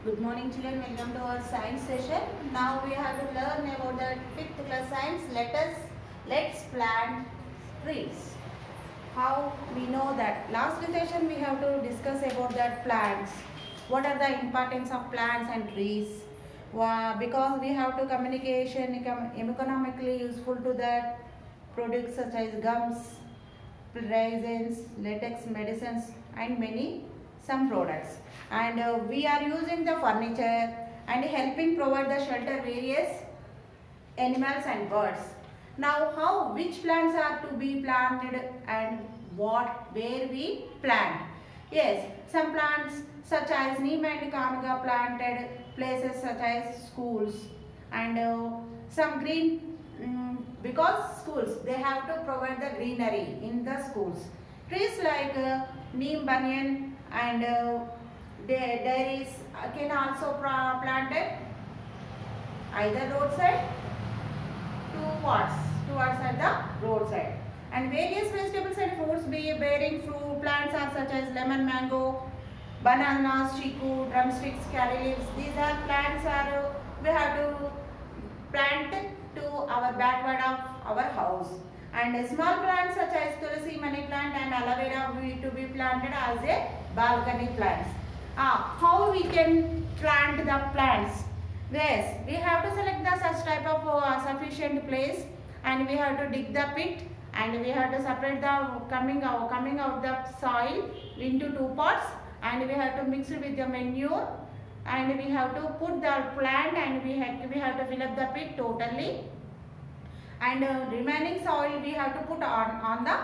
Good morning children, welcome to our science session. Now we have to learn about the 5th class science. Let's plant trees. How we know that? Last session we have to discuss about that plants. What are the importance of plants and trees? Because we have to communication economically useful to that products such as gums, resins, latex, medicines and many some products. And we are using the furniture and helping provide the shelter various animals and birds. Now how which plants are to be planted and where we plant? Yes, some plants such as neem and kanuga planted places such as schools and some green because schools they have to provide the greenery in the schools. Trees like neem banyan and dairies can also planted either roadside towards at the roadside. And various vegetables and fruits bearing fruit plants are such as lemon, mango, bananas, chiku, drumsticks, curry leaves. These are plants are we have to plant to our backyard of our house. And small plants such as tulsi, money plant and aloe vera to be planted as a balcony plants. How we can plant the plants? Yes, we have to select the such type of sufficient place and we have to dig the pit and we have to separate the coming out the soil into two pots and we have to mix it with the manure and we have to put the plant and we have to fill up the pit totally and remaining soil we have to put on the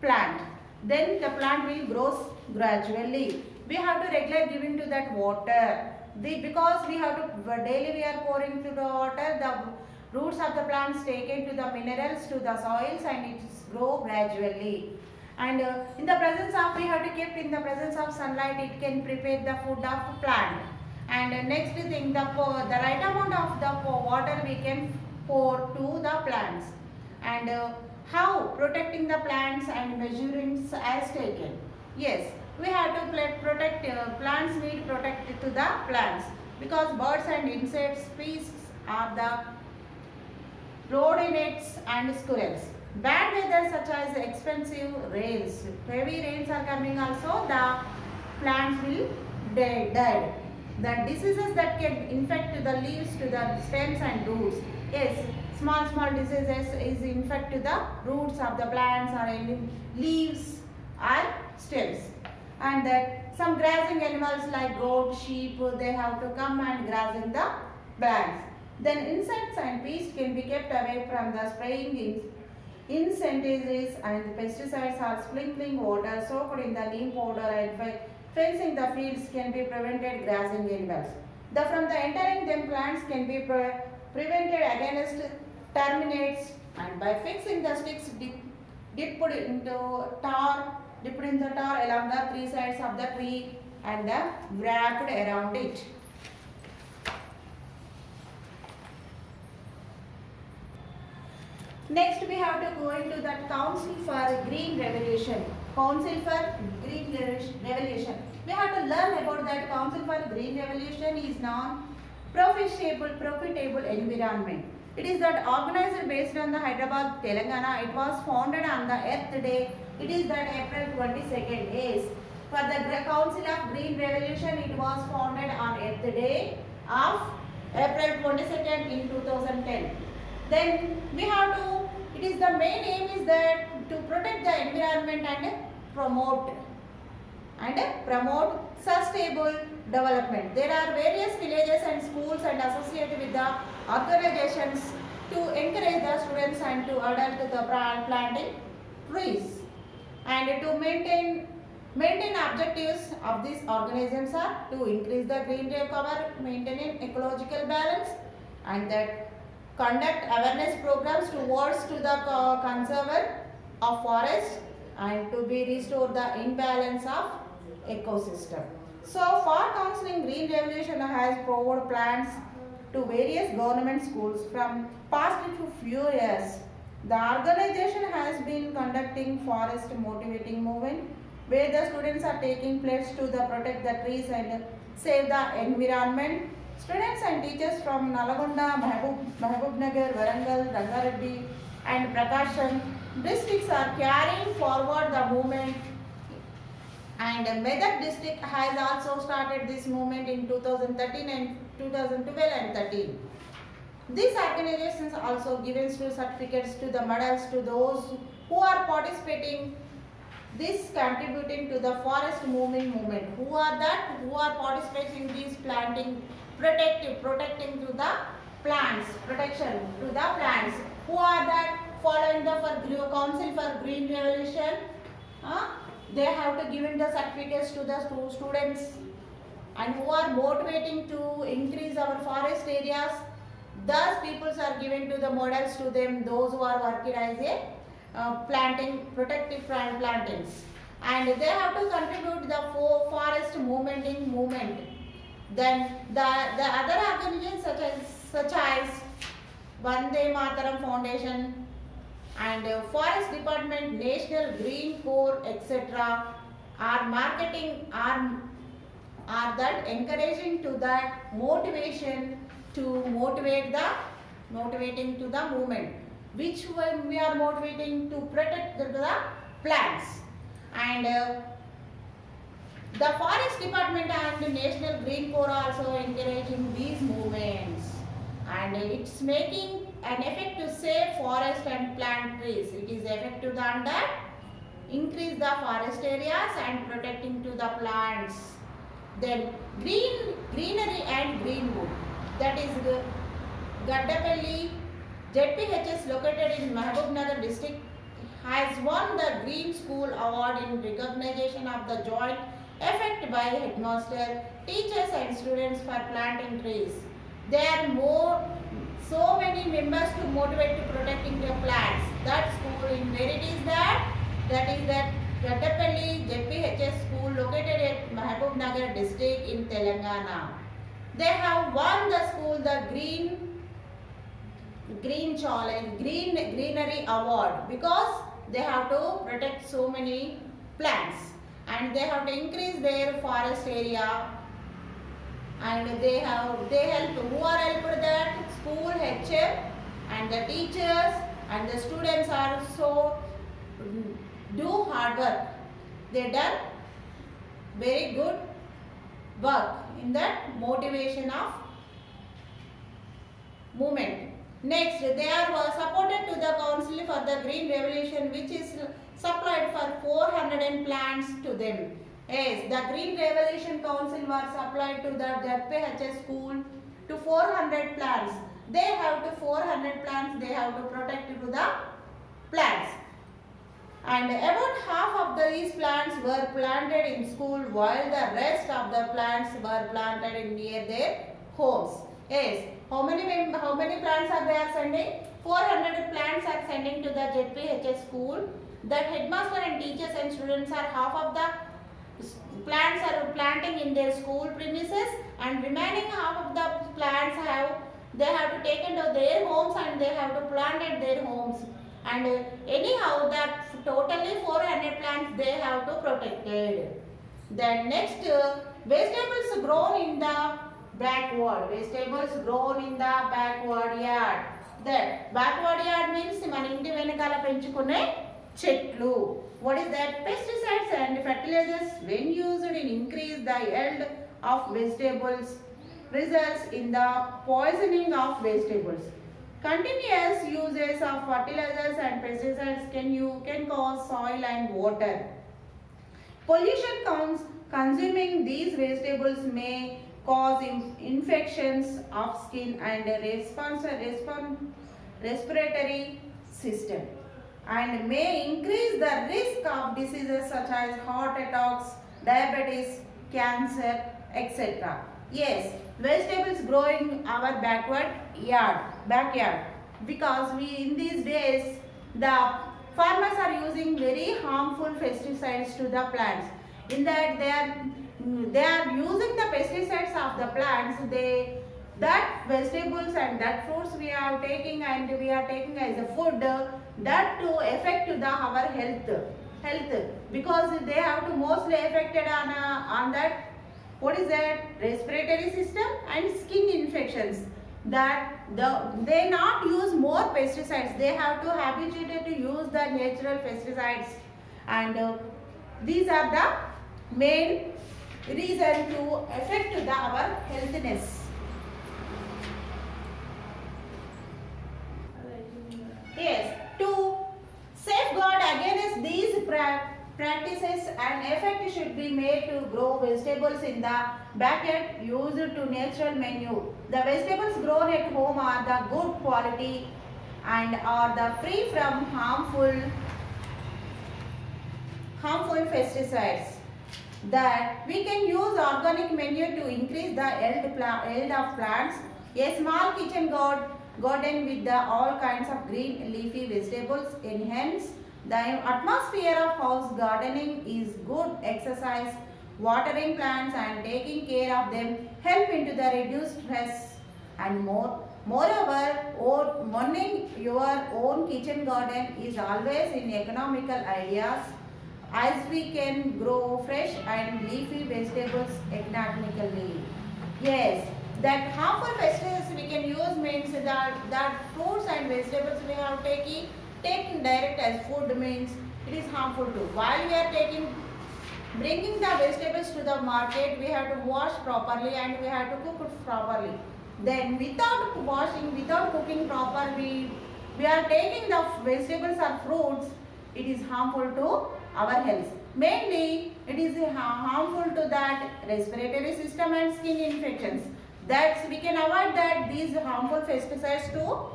plant. Then the plant will grow gradually. We have to regularly giving to that water. Because we have to daily we are pouring to the water, the roots of the plants take into the minerals to the soils and it grow gradually. And in the presence of we have to keep in the presence of sunlight, it can prepare the food of plant. And next thing the right amount of the water we can pour to the plants. And how protecting the plants and measurements as taken. Yes, we have to protect plants need protected to the plants because birds and insect species are the rodents and squirrels. Bad weather such as expensive rains, heavy rains are coming also, the plants will die. The diseases that can infect the leaves to the stems and roots. Yes, small diseases is infect to the roots of the plants or any leaves or stems. And that some grazing animals like goat, sheep, they have to come and graze in the plants. Then insects and pests can be kept away from the spraying insecticides and pesticides or sprinkling water soaked in the neem powder and fencing the fields can be prevented grazing animals. From the entering them plants can be prevented against termites and by fixing the sticks dipped in the tar along the three sides of the tree and wrapped around it. Next we have to go into that Council for Green Revolution. Council for Green Revolution. We have to learn about that Council for Green Revolution is non-profitable environment. It is that organized based on the Hyderabad, Telangana. It was founded on the Earth Day. It is that April 22nd. Yes. For the Council of Green Revolution, it was founded on Earth Day of April 22nd in 2010. Then we have to, it is the main aim is that to protect the environment and promote sustainable development. There are various villages and schools and associated with the organizations to encourage the students and to adult the planting trees. And to maintain objectives of these organizations are to increase the green cover, maintaining ecological balance, and that conduct awareness programs towards to the conservation of forest and to be restore the imbalance of ecosystem. So for counseling, Green Revolution has provided plans to various government schools from past few years. The organization has been conducting forest motivating movement where the students are taking pledge to protect the trees and save the environment. Students and teachers from Nalgonda, Mahabubnagar, Warangal, Rangareddy and Prakasham districts are carrying forward the movement, and Medak district has also started this movement in 2013 and 2012 and 13. These organizations also given certificates to the medals to those who are participating, this contributing to the forest movement. Who are that? Who are participating in this planting, protecting to the plants, protection to the plants. Who are that? Following the Council for Green Revolution. They have to give in the certificates to the students, and who are motivating to increase our forest areas. Thus, peoples are given to the models to them, those who are working as a protective plantings, and they have to contribute the forest movement. Then the other organizations such as Vande Mataram Foundation and Forest Department, National Green Corps, etc. are marketing are that encouraging to that motivation to motivating to the movement, which we are motivating to protect the plants, and the Forest Department and the National Green Corps also encouraging these movements, and it's making an effect to save forest and plant trees. It is effective on that increase the forest areas and protecting to the plants. Then greenery and greenwood, that is Gaddapalli ZPHS located in Mahabubnagar district has won the Green School Award in recognition of the joint effort by headmaster, teachers and students for planting trees. There are so many members to motivate to protecting the plants. That school in where it is that is that Gaddapalli ZPHS school located at Mahabubnagar district in Telangana. They have won the school the greenery award because they have to protect so many plants, and they have to increase their forest area, and they help who are helped that school HM and the teachers and the students are so do hard work. They done very good work in that motivation of movement. Next, they are supported to the Council for the Green Revolution, which is supplied for 400 plants to them. Yes, the Green Revolution Council was supplied to the ZPHS school to 400 plants. They have to 400 plants, they have to protect to the plants. And about half of these plants were planted in school, while the rest of the plants were planted near their homes. Yes, how many plants are they are sending? 400 plants are sending to the ZPHS school. The headmaster and teachers and students are half of the plants are planting in their school premises, and remaining half of the plants they have to take into their homes and they have to plant at their homes. And anyhow, that totally 400 plants they have to protected. Then next, vegetables grown in the backward. Vegetables grown in the backward yard. That backward yard means మన ఇంటి వెనకాల పెంచుకునే చెట్లు. What is that? Pesticides and fertilizers when used in increase the yield of vegetables results in the poisoning of vegetables. Continuous uses of fertilizers and pesticides can cause soil and water. Pollution consuming these vegetables may cause infections of skin and respiratory system, and may increase the risk of diseases such as heart attacks, diabetes, cancer, etc. Yes, vegetables growing our backyard, because in these days the farmers are using very harmful pesticides to the plants. In that they are using the pesticides of the plants. That vegetables and that fruits we are taking and we are taking as a food, that to affect our health, because they have to mostly affected on that What is that? Respiratory system and skin infections. They not use more pesticides. They have to habituated to use the natural pesticides, and these are the main reason to affect our healthiness. Yes, to safeguard against these practices, an effort should be made to grow vegetables in the backyard used to natural manure. The vegetables grown at home are the good quality and are the free from harmful pesticides. That we can use organic manure to increase the yield of plants. A small kitchen garden with all kinds of green leafy vegetables enhance the atmosphere of house. Gardening is good exercise. Watering plants and taking care of them help into the reduced stress and more. Moreover, owning your own kitchen garden is always in economical ideas, as we can grow fresh and leafy vegetables economically. Yes, that harmful pesticides we can use means that fruits and vegetables we have taken direct as food means it is harmful too. While we are bringing the vegetables to the market, we have to wash properly and we have to cook it properly. Then without washing, without cooking properly, we are taking the vegetables or fruits, it is harmful to our health. Mainly, it is harmful to that respiratory system and skin infections. That we can avoid that these harmful pesticides to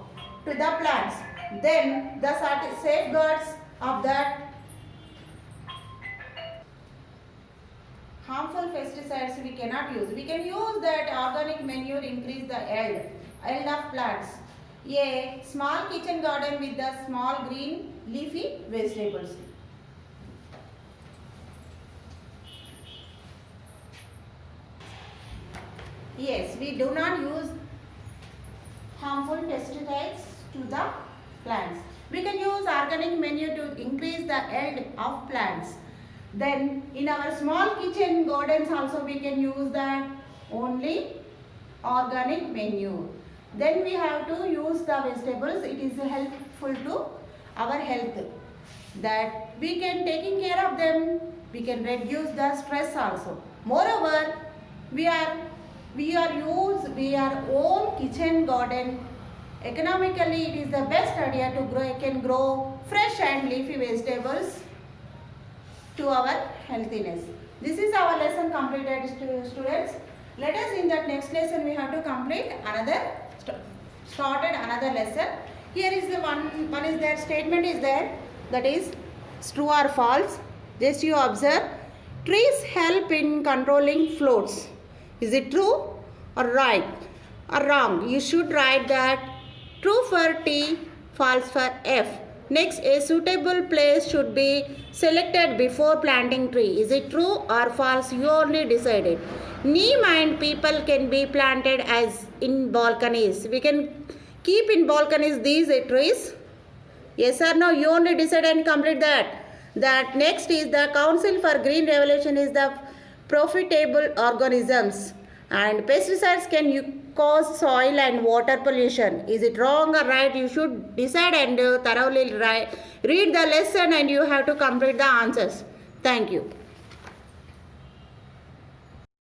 the plants. Then the safeguards of that harmful pesticides we cannot use. We can use that organic manure, increase the yield of plants. A small kitchen garden with the small green leafy vegetables. Yes, we do not use harmful pesticides to the plants. We can use organic manure to increase the yield of plants. Then in our small kitchen gardens also we can use that only organic manure. Then we have to use the vegetables. It is helpful to our health. That we can taking care of them. We can reduce the stress also. Moreover, we are own kitchen garden. Economically, it is the best idea to grow. It can grow fresh and leafy vegetables to our healthiness. This is our lesson completed, students. Let us in that next lesson we have to complete started another lesson. Here is the one is that statement is there, that is true or false. Just you observe. Trees help in controlling floods. Is it true or right or wrong? You should write that true for T, false for F. Next, a suitable place should be selected before planting tree. Is it true or false? You only decided. Neem and people can be planted as in balconies. We can keep in balconies these trees. Yes or no? You only decide and complete that. That next is the Council for Green Revolution is the profitable organisms, and pesticides can cause soil and water pollution. Is it wrong or right? You should decide and thoroughly read the lesson and you have to complete the answers. Thank you.